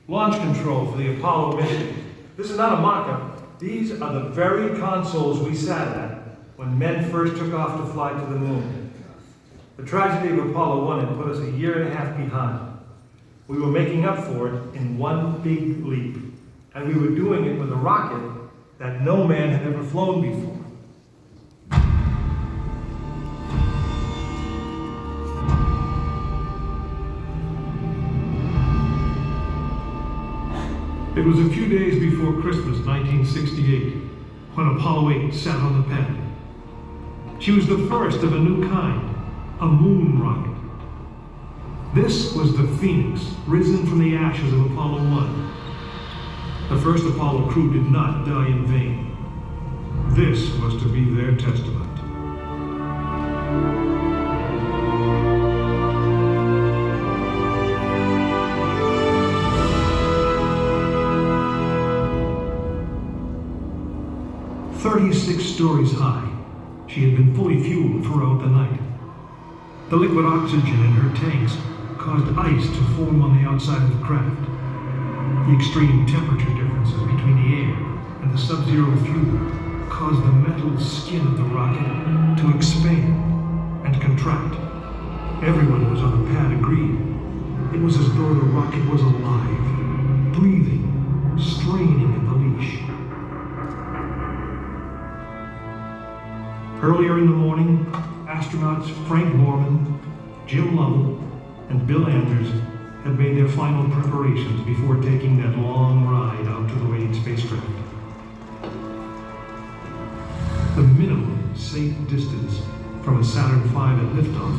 Launch control for the Apollo mission. This is not a mock-up. These are the very consoles we sat at when men first took off to fly to the moon. The tragedy of Apollo 1 had put us a year and a half behind. We were making up for it in one big leap, and we were doing it with a rocket that no man had ever flown before. It was a few days before Christmas 1968 when Apollo 8 sat on the pad. She was the first of a new kind, a moon rocket. This was the Phoenix, risen from the ashes of Apollo 1. The first Apollo crew did not die in vain. This was to be their testament. "36 stories high, she had been fully fueled throughout the night. The liquid oxygen in her tanks caused ice to form on the outside of the craft. The extreme temperature differences between the air and the sub-zero fuel caused the metal skin of the rocket to expand and contract. Everyone who was on the pad agreed. It was as though the rocket was alive, breathing, straining at the leash. Earlier in the morning, astronauts Frank Borman, Jim Lovell, and Bill Anders had made their final preparations before taking that long ride out to the waiting spacecraft. The minimum safe distance from a Saturn V at liftoff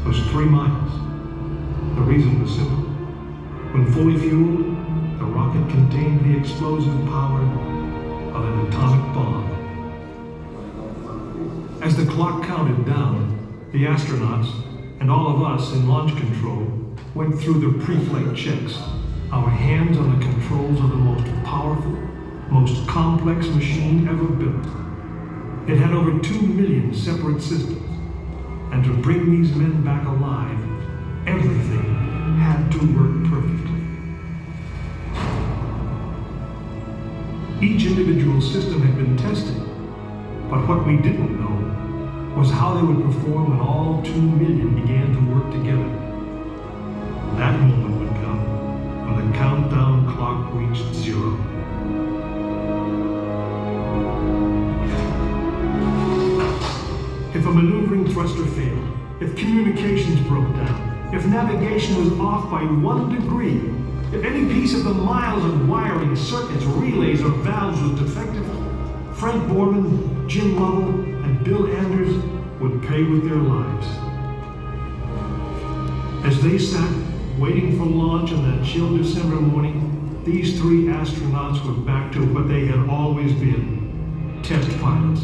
was 3 miles. The reason was simple. When fully fueled, the rocket contained the explosive power of an atomic bomb. As the clock counted down, the astronauts and all of us in launch control went through the pre-flight checks, our hands on the controls of the most powerful, most complex machine ever built. It had over 2 million separate systems, and to bring these men back alive, everything had to work perfectly. Each individual system had been tested, but what we didn't know was how they would perform when all 2 million began to work together. That moment would come when the countdown clock reached 0. If a maneuvering thruster failed, if communications broke down, if navigation was off by 1 degree, if any piece of the miles of wiring, circuits, relays, or valves was defective, Frank Borman, Jim Lovell, and Bill Anders would pay with their lives. As they sat waiting for launch on that chill December morning, these 3 astronauts were back to what they had always been, test pilots.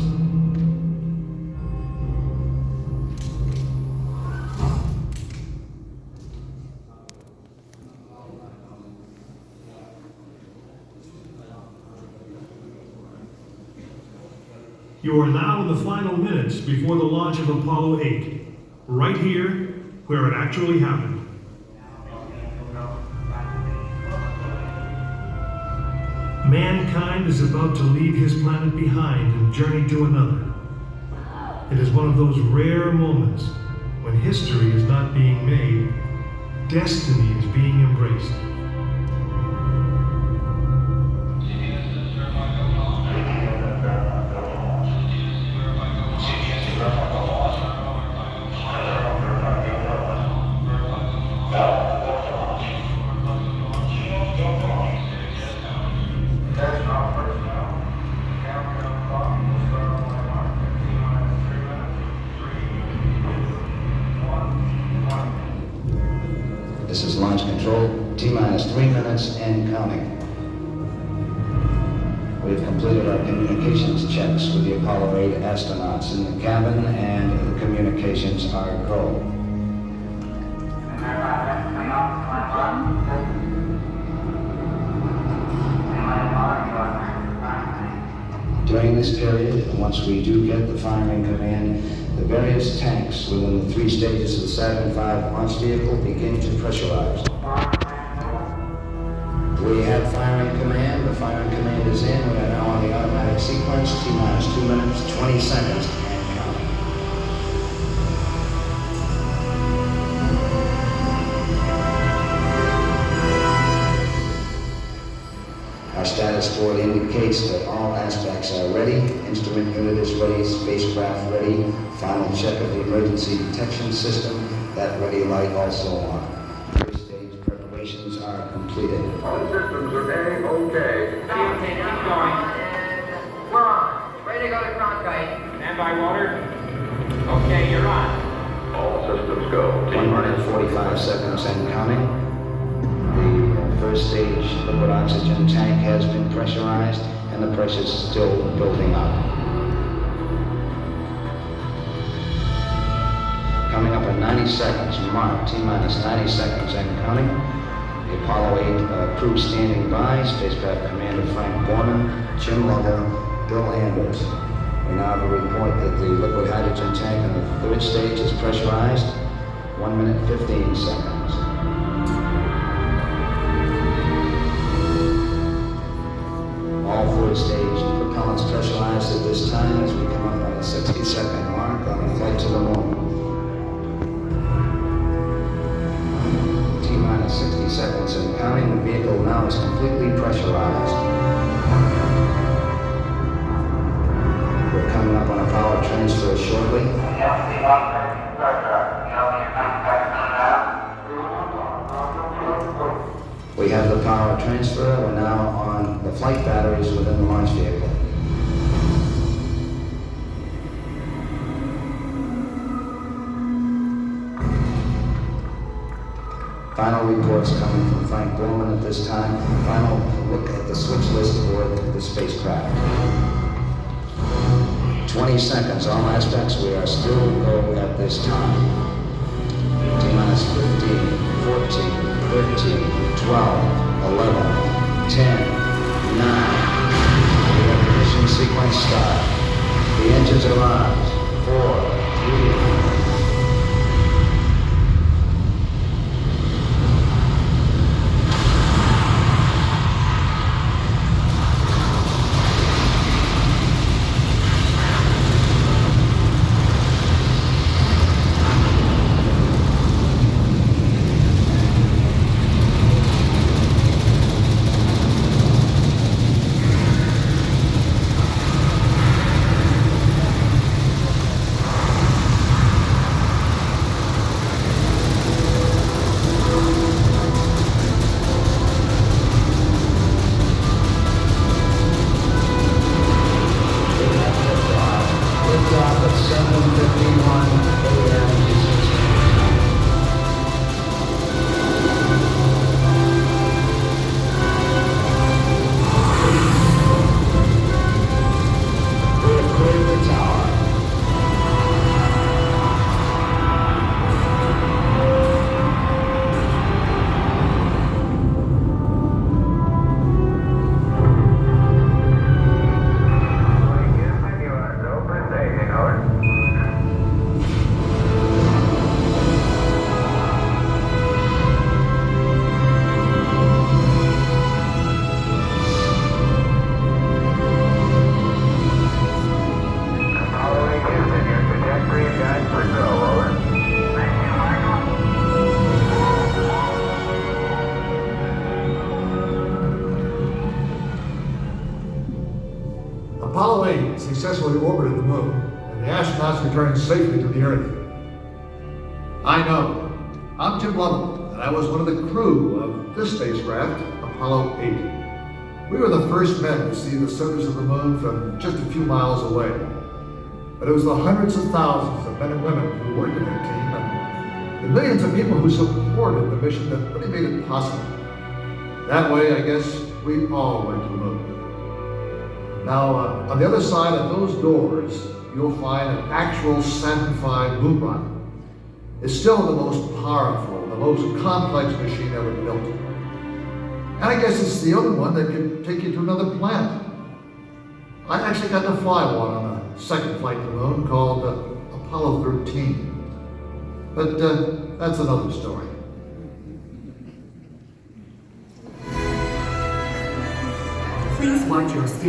You are now in the final minutes before the launch of Apollo 8, right here where it actually happened. Mankind is about to leave his planet behind and journey to another. It is one of those rare moments when history is not being made, destiny is being embraced. This is launch control, T-minus 3 minutes and counting. We've completed our communications checks with the Apollo 8 astronauts in the cabin, and the communications are go. During this period, once we do get the firing command, the various tanks within the 3 stages of the Saturn V launch vehicle begin to pressurize. is in. We are now on the automatic sequence. T-minus 2 minutes, 20 seconds, and counting. Our status board indicates that all aspects are ready. Instrument unit is ready, spacecraft ready. Final check of the emergency detection system. That ready light also on. First stage preparations are completed. All systems are A-OK. Okay, now going. And we're on. Ready to go to Cronkite. Stand by, Walter. Okay, you're on. All systems go. 1 minute 45 seconds and counting. The first stage liquid oxygen tank has been pressurized and the pressure is still building up. Coming up in 90 seconds, mark T-minus 90 seconds and counting. The Apollo 8 crew standing by, spacecraft commander Frank Borman, Jim Lovell, Bill Anders. We now have a report that the liquid hydrogen tank in the third stage is pressurized. 1 minute 15 seconds. All third stage propellants pressurized at this time as we come up on the 60-second mark on the flight to the moon. T-minus 60 seconds and counting. The vehicle now is completely pressurized. We're coming up on a power transfer shortly. We have the power transfer. We're now on the flight batteries within the launch vehicle. Final reports coming from Frank Borman at this time. Final look at the switch list aboard the spacecraft. 20 seconds, all aspects. We are still go at this time. T-minus 15, 14, 13, 12, 11, 10, 9. We have the mission sequence start. The engines are on. 4, 3, Apollo 8 successfully orbited the moon, and the astronauts returned safely to the Earth. I know. I'm Jim Lovell, and I was one of the crew of this spacecraft, Apollo 8. We were the first men to see the surface of the moon from just a few miles away. But it was the hundreds of thousands of men and women who worked in that team, and the millions of people who supported the mission that really made it possible. That way, I guess, we all went to the moon. Now, on the other side of those doors, you'll find an actual Saturn V moon rocket. It's still the most powerful, the most complex machine ever built. And I guess it's the only one that can take you to another planet. I actually got to fly one on a second flight to the moon called Apollo 13. But that's another story. Please watch your step.